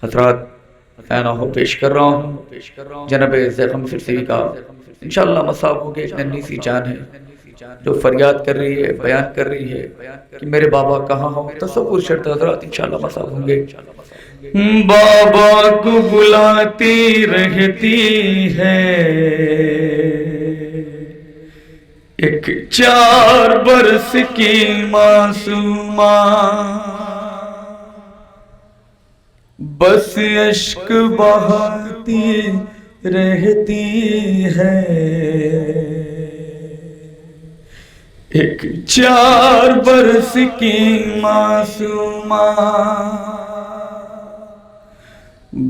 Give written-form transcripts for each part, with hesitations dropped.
حضرات میں پیش کر رہا ہوں جناب زیغم فرسوی کا انشاءاللہ مصاب ہو کے ایک ننھی سی جان ہے جو فریاد کر رہی ہے، بیان کر رہی ہے کہ میرے بابا کہاں ہوں. تصور شرط حضرات انشاءاللہ مصاب ہوں گے. بابا کو بلاتی رہتی ہے ایک 4 برس کی معصومہ، بس اشک بہاتی رہتی ہے ایک 4 برس کی معصومہ.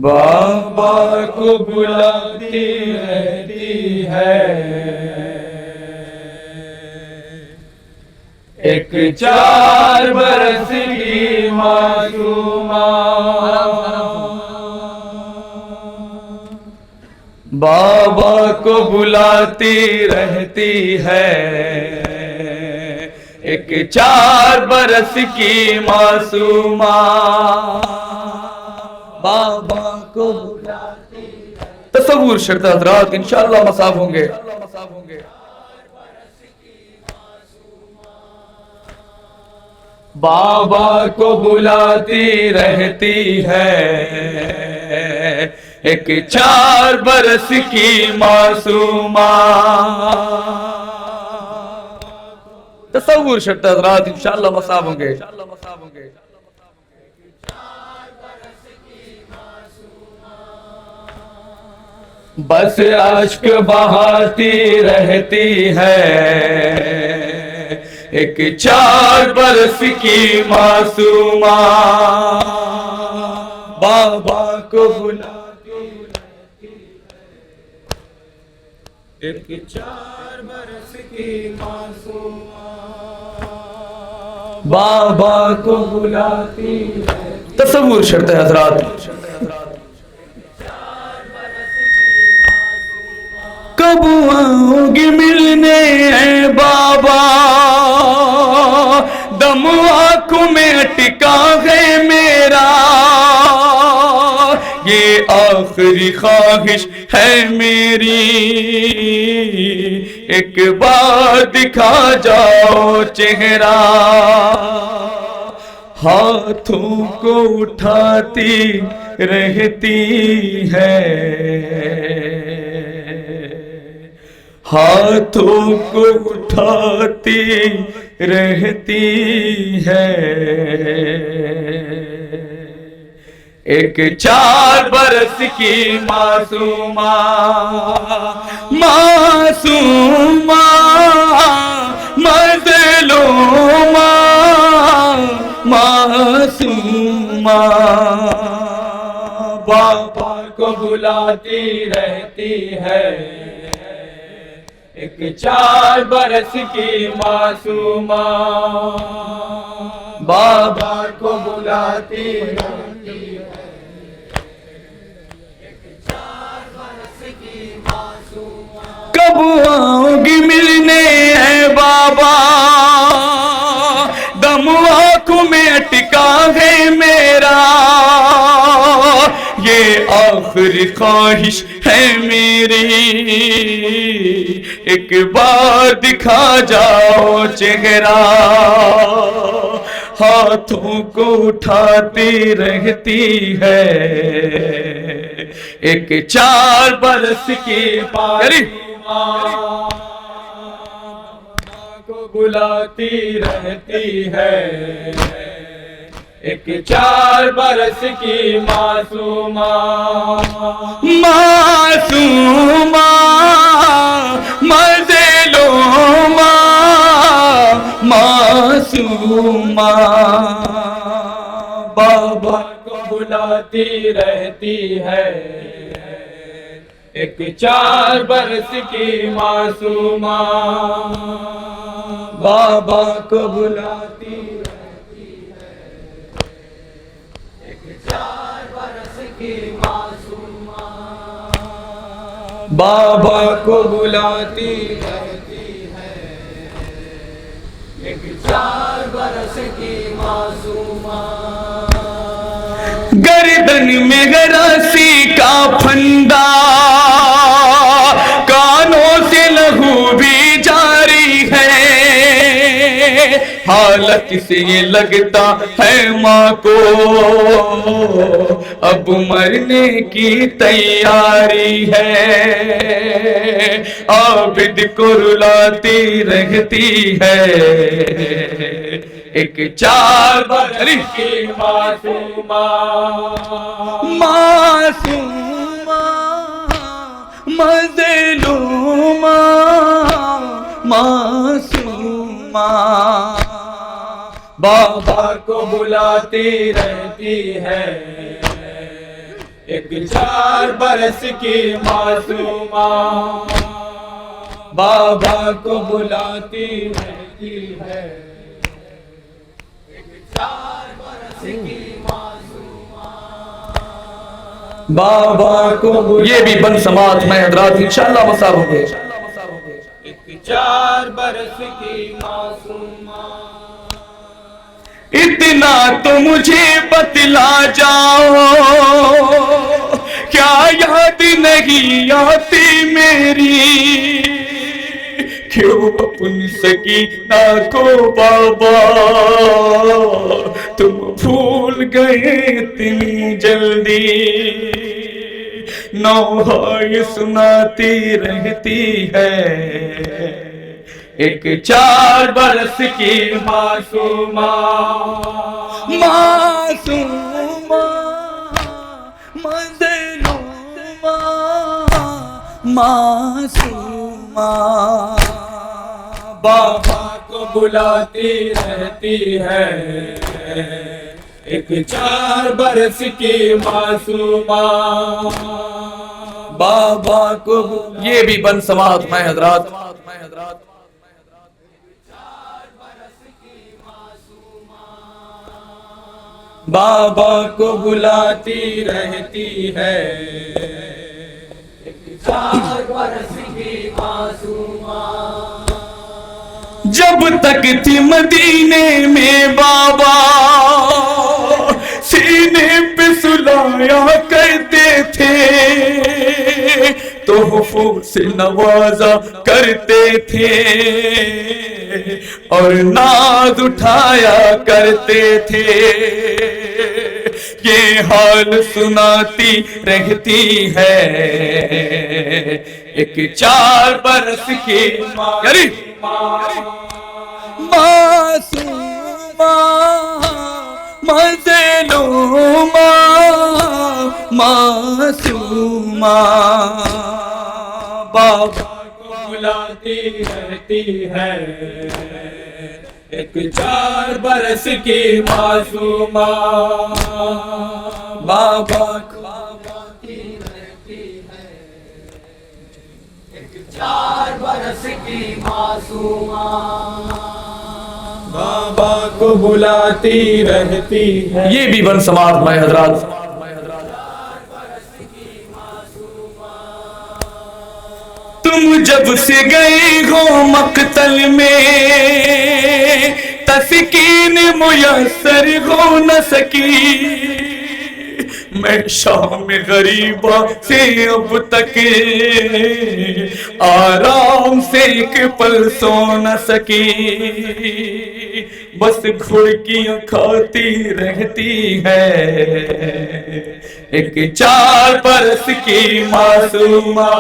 بابا کو بلاتی رہتی ہے ایک 4 برس کی معصومہ، بابا کو بلاتی رہتی ہے ایک 4 برس کی معصومہ، بابا کو بلاتی. تصور شرط حضرات انشاءاللہ مصاب ہوں گے. بابا کو بلاتی رہتی ہے ایک 4 برس کی معصومہ. تصور شرط حضرات انشاءاللہ مصاب ہوں گے. بس اشک بہاتی رہتی ہے ایک 4 برس کی معصومہ، بابا کو بلاتی رہتی ہے ایک 4 برس کی معصومہ، بابا کو بلاتی رہتی. تصور شرط ہے حضرات. کب آؤں گی ملنے اے بابا، دم آنکھوں میں اٹکا ہے میرا، یہ آخری خواہش ہے میری، ایک بار دکھا جاؤ چہرہ. ہاتھوں کو اٹھاتی رہتی ہے، ہاتھوں کو اٹھاتی رہتی ہے ایک 4 برس کی معصومہ، معصومہ مظلومہ، معصومہ، بابا کو بلاتی رہتی ہے ایک 4 برس کی معصومہ، بابا کو بلاتی رہتی ہے ایک 4 برس کی معصومہ. کب آؤں گی ملنے اے بابا، دم آنکھوں میں اٹکا ہے میرا، یہ آخری خواہش ہے میری، ایک بار دکھا جاؤ چہرہ. ہاتھوں کو اٹھاتی رہتی ہے ایک 4 برس کی معصومہ، کو بلاتی رہتی ہے ایک 4 برس کی معصومہ، معصومہ مظلومہ، معصومہ، بابا کو بلاتی رہتی ہے ایک 4 برس کی معصومہ، بابا کو بلاتی رہتی ہے ایک 4 برس کی معصومہ، بابا کو بلاتی رہتی ہے ایک 4 برس کی معصومہ. گردن میں رسی کا پھندا، کانوں سے لہو بھی جاری ہے، حالت سے یہ لگتا ہے ماں کو اب مرنے کی تیاری ہے، عابد کو رلاتی رہتی ہے ایک 4 برس کی معصومہ، معصومہ مظلومہ، معصومہ بابا کو بلاتی رہتی ہے ایک 4 برس کی معصومہ، بابا کو بلاتی رہتی ہے ایک 4 برس کی معصومہ، بابا کو یہ بھی بن سماعت میں حضرات انشاءاللہ مسار ہوں گے، ایک 4 برس کی معصومہ، اتنا تو مجھے بتلا جاؤ کیا یاد نہیں آتی میری، کیوں اپنی سکینہ کو بابا تم بھول گئے اتنی جلدی، نوحہ سناتی رہتی ہے ایک 4 برس کی معصومہ، معصومہ مظلومہ، معصومہ بابا کو بلاتی رہتی ہے ایک 4 برس کی معصومہ، بابا کو یہ بھی بن سماعت میں حضرات بابا کو بلاتی رہتی ہے ایک 4 برس کی معصومہ، جب تک تھی مدینے میں بابا سینے پہ سلایا کرتے تھے، تحفوں سے نوازا کرتے تھے اور ناز اٹھایا کرتے تھے، یہ حال سناتی رہتی ہے ایک 4 برس کی معصومہ مظلومہ، معصومہ بابا کو بلاتی رہتی ہے ایک 4 برس کی معصومہ، بابا کو بلاتی رہتی ہے ایک 4 برس کی معصومہ، بابا کو بلاتی رہتی ہے، یہ بھی بن سماعت میں حضرات تم جب سے گئے ہو مقتل میں تسکین میسر ہو نہ سکی، میں شام غریبہ سے اب تک آرام سے ایک پل سو نہ سکی، بس گھڑکیاں کھاتی رہتی ہے ایک 4 برس کی معصومہ،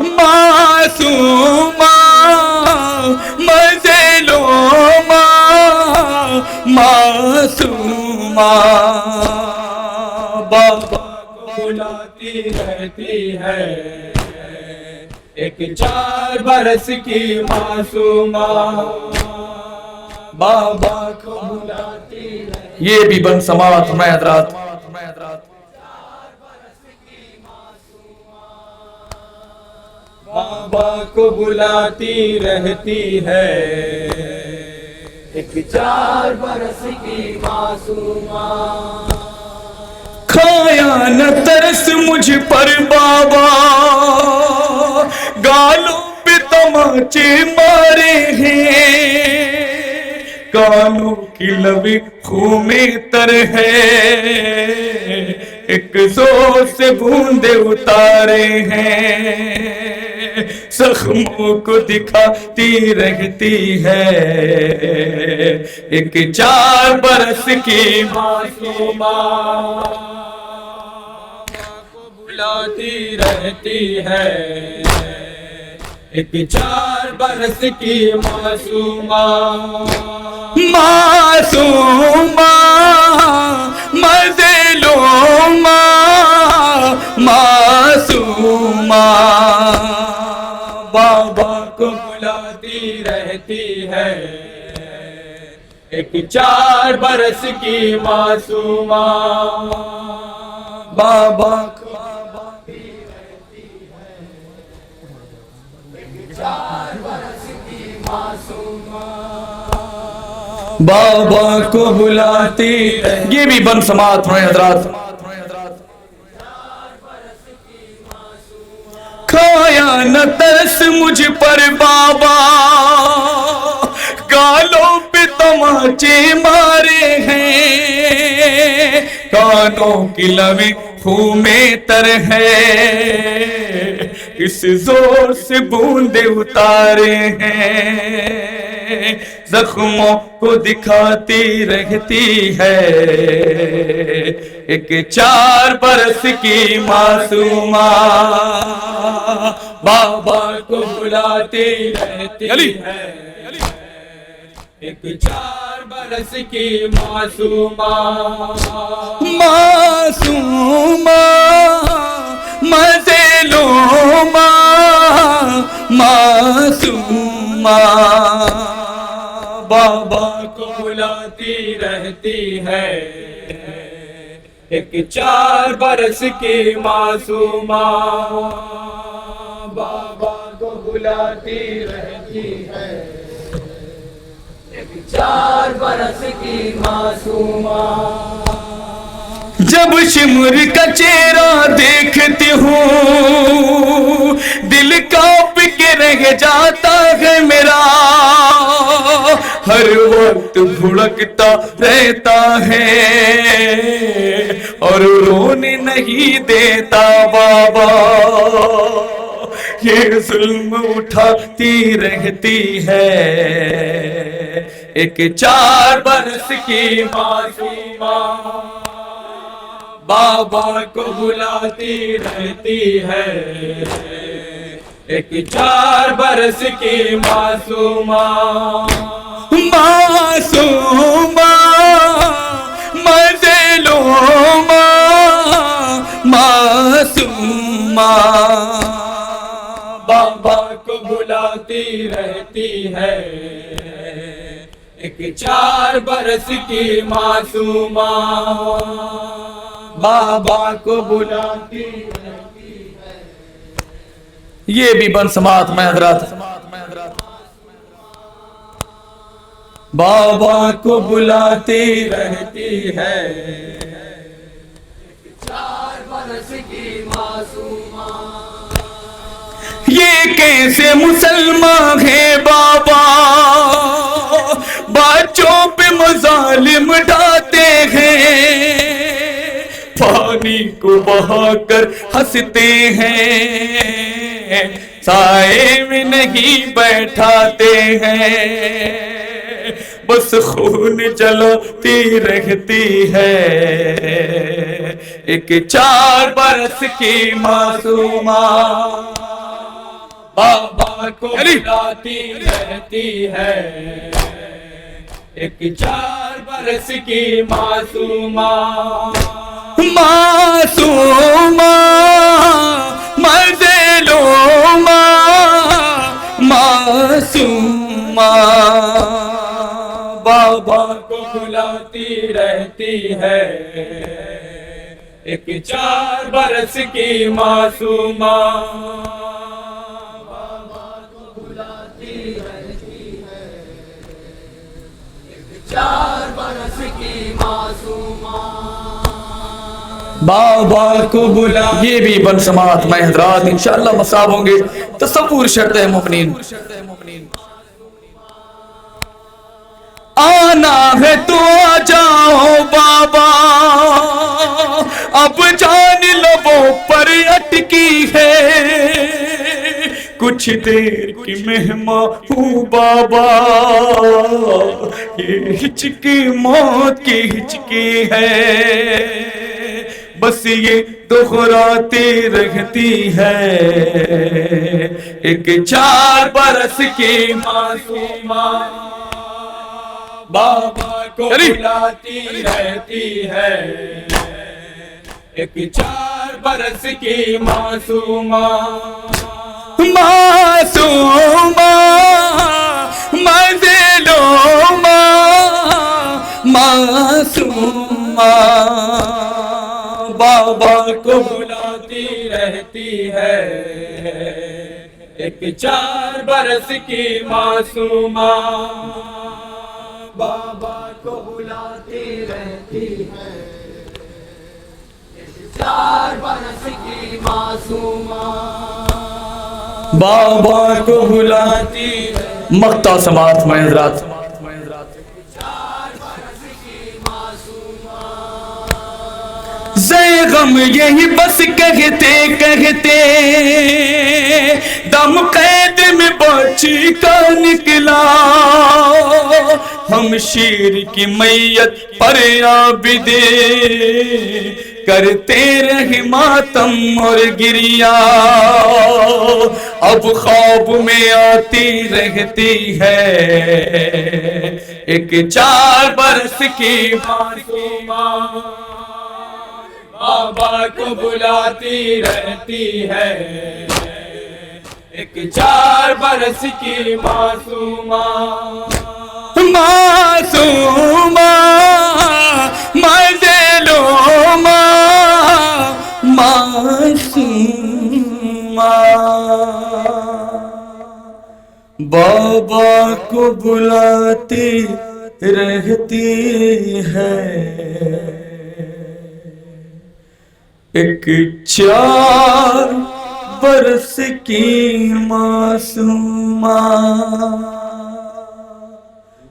معصومہ مظلومہ، معصومہ بابا بلاتی رہتی ہے ایک 4 برس کی معصومہ، بابا کو بلاتی رہتی، یہ بھی بن سماعت میں حضرات بابا کو بلاتی رہتی ہے ایک 4 برس کی معصومہ، کھایا نہ ترس مجھ پر بابا، گالوں پہ تماچے مارے ہیں، کانوں کی لبی خون میں تر ہے، ایک زور سے بوندے اتارے ہیں، زخموں کو دکھاتی رہتی ہے، ایک 4 برس کی معصومہ بلاتی رہتی ہے، ایک 4 برس کی معصومہ، معصومہ مظلومہ معصومہ بابا کو بلاتی رہتی ہے، ایک 4 برس کی معصومہ، بابا کو بابا کو بلاتی، یہ بھی بن سماعت ہوئے حضرات، کھایا نہ ترس مجھ پر بابا، گالوں پہ تماچے مارے ہیں، کانوں کی لویں خون میں تر ہے، اس زور سے بوندے اتارے ہیں، زخموں کو دکھاتی رہتی ہے، ایک 4 برس کی معصومہ بابا کو بلاتی رہتی ہے، ایک 4 برس کی معصومہ، معصومہ مظلومہ معصومہ بابا کو بلاتی رہتی ہے، ایک 4 برس کی معصومہ، بابا کو بلاتی رہتی ہے، ایک 4 برس کی معصومہ، جب شمر کا چہرہ دیکھتی ہوں دل کانپ کے رہ جاتا ہے میرا، ہر وقت بھڑکتا رہتا ہے اور رونے نہیں دیتا بابا، یہ ظلم اٹھاتی رہتی ہے، ایک 4 برس کی معصومہ بابا کو بلاتی رہتی ہے، ایک 4 برس کی معصومہ، معصومہ مظلومہ معصومہ بابا کو بلاتی رہتی ہے، ایک 4 برس کی معصومہ، بابا کو بلاتی رہتی ہے، یہ بھی بن سماعت میں حضرات، بابا کو بلاتی رہتی ہے، 4 برس کی معصومہ، یہ کیسے مسلمان ہے بابا، بچوں پہ مظالم ڈھاتے ہیں، پانی کو بہا کر ہنستے ہیں، سائے میں نہیں بیٹھاتے ہیں، بس خون جلاتی رہتی ہے، ایک 4 برس کی معصومہ بابا کو بلاتی رہتی ہے، ایک 4 برس کی معصومہ، معصومہ مظلومہ معصومہ بابا کو بلاتی رہتی ہے، ایک 4 برس کی معصومہ، بابا کو بلاتی رہتی ہے، ایک 4 برس کی معصومہ، بابا کو بلا، یہ بھی بن سماعت میں حضرات انشاءاللہ مصاب ہوں گے، تصور شرط ہے مومنین، آنا ہے تو آ جاؤ بابا، اب جان لبوں پر اٹکی ہے، کچھ دیر کی مہمان ہوں بابا، یہ ہچکی موت کی ہچکی ہے، بس یہ دہراتی رہتی ہے، ایک 4 برس کی معصومہ بابا کو بلاتی رہتی ہے، ایک 4 برس کی معصومہ، معصومہ مظلومہ، معصومہ بابا کو بلاتی رہتی ہے، ایک 4 برس کی معصومہ، بابا کو بلاتی رہتی ہے، 4 برس کی معصومہ، بابا کو بلاتی مقطع سماعت میں حضرات، 4 برس کی معصومہ، زے غم یہی بس کہتے کہتے دم قید میں بچی کا نکلا، ہم شیر کی میت پر عابدے کرتے رہے ماتم اور گریا، اب خواب میں آتی رہتی ہے، ایک 4 برس کی معصومہ، بابا کو بلاتی رہتی ہے، ایک 4 برس کی معصومہ، معصومہ مظلومہ، معصومہ بابا کو بلاتی رہتی ہے، ایک 4 برس کی معصومہ۔